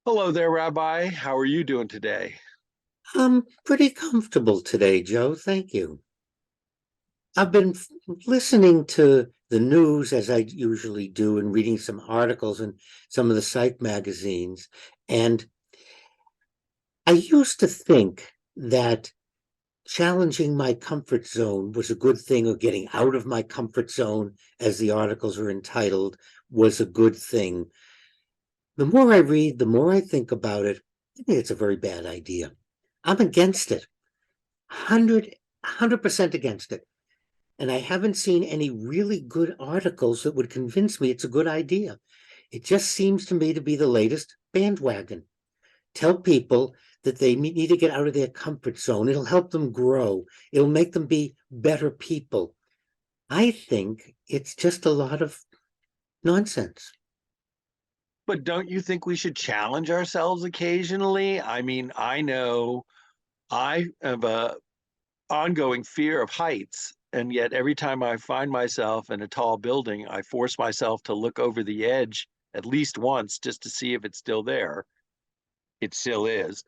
Hello there, Rabbi. How are you doing today? I'm pretty comfortable today, Joe. Thank you. I've been listening to the news as I usually do and reading some articles in some of the psych magazines. And I used to think that challenging my comfort zone was a good thing, or getting out of my comfort zone, as the articles are entitled, was a good thing. The more I read, the more I think about it, I think it's a very bad idea. I'm against it. 100% against it. And I haven't seen any really good articles that would convince me it's a good idea. It just seems to me to be the latest bandwagon. Tell people that they need to get out of their comfort zone. It'll help them grow. It'll make them be better people. I think it's just a lot of nonsense. But don't you think we should challenge ourselves occasionally? I mean, I know I have a ongoing fear of heights, and yet every time I find myself in a tall building, I force myself to look over the edge at least once just to see if it's still there. It still is.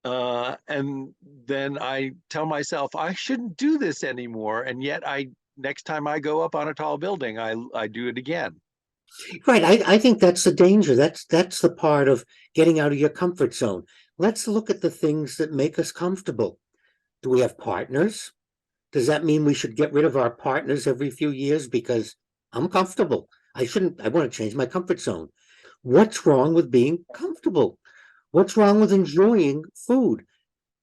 And then I tell myself I shouldn't do this anymore, and yet I next time I go up on a tall building, I do it again. Right. I think that's the danger. That's the part of getting out of your comfort zone. Let's look at the things that make us comfortable. Do we have partners? Does that mean we should get rid of our partners every few years because I'm comfortable? I want to change my comfort zone. What's wrong with being comfortable? What's wrong with enjoying food?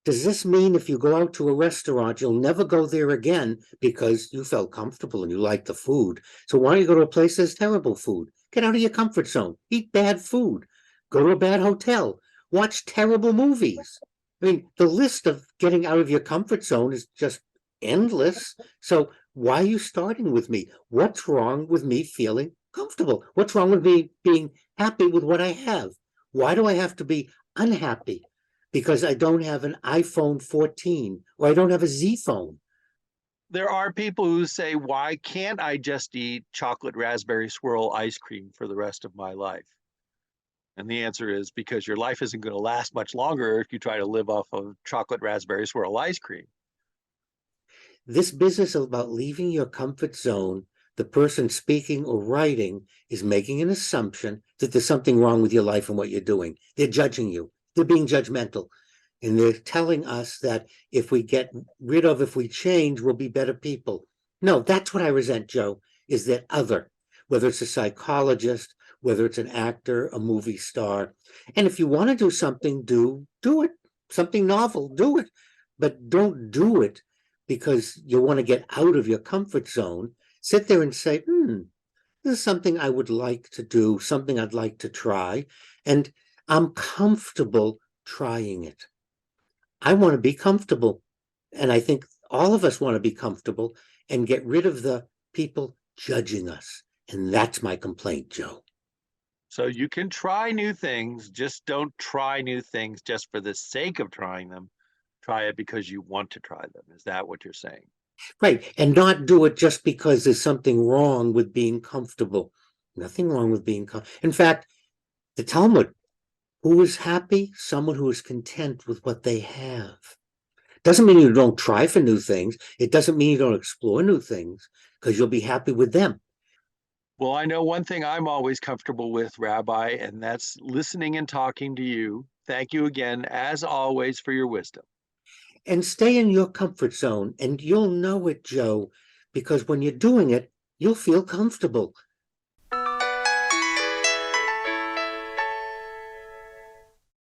Does this mean if you go out to a restaurant, you'll never go there again because you felt comfortable and you like the food? So why don't you go to a place that's terrible food? Get out of your comfort zone. Eat bad food. Go to a bad hotel. Watch terrible movies. I mean, the list of getting out of your comfort zone is just endless. So why are you starting with me? What's wrong with me feeling comfortable? What's wrong with me being happy with what I have? Why do I have to be unhappy because I don't have an iPhone 14 or I don't have a Z phone? There are people who say, why can't I just eat chocolate raspberry swirl ice cream for the rest of my life? And the answer is because your life isn't going to last much longer if you try to live off of chocolate raspberry swirl ice cream. This business about leaving your comfort zone, the person speaking or writing is making an assumption that there's something wrong with your life and what you're doing. They're judging you. They're being judgmental. And they're telling us that if we change, we'll be better people. No, that's what I resent, Joe, is that other, whether it's a psychologist, whether it's an actor, a movie star. And if you want to do something, do it. Something novel, do it. But don't do it because you want to get out of your comfort zone. Sit there and say, this is something I would like to do, something I'd like to try. And I'm comfortable trying it. I want to be comfortable. And I think all of us want to be comfortable and get rid of the people judging us. And that's my complaint, Joe. So you can try new things, just don't try new things just for the sake of trying them. Try it because you want to try them. Is that what you're saying? Right. And not do it just because there's something wrong with being comfortable. Nothing wrong with being comfortable. In fact, the Talmud, who is happy? Someone who is content with what they have. Doesn't mean you don't try for new things. It doesn't mean you don't explore new things because you'll be happy with them. Well, I know one thing I'm always comfortable with, Rabbi, and that's listening and talking to you. Thank you again, as always, for your wisdom. And stay in your comfort zone. And you'll know it, Joe, because when you're doing it, you'll feel comfortable.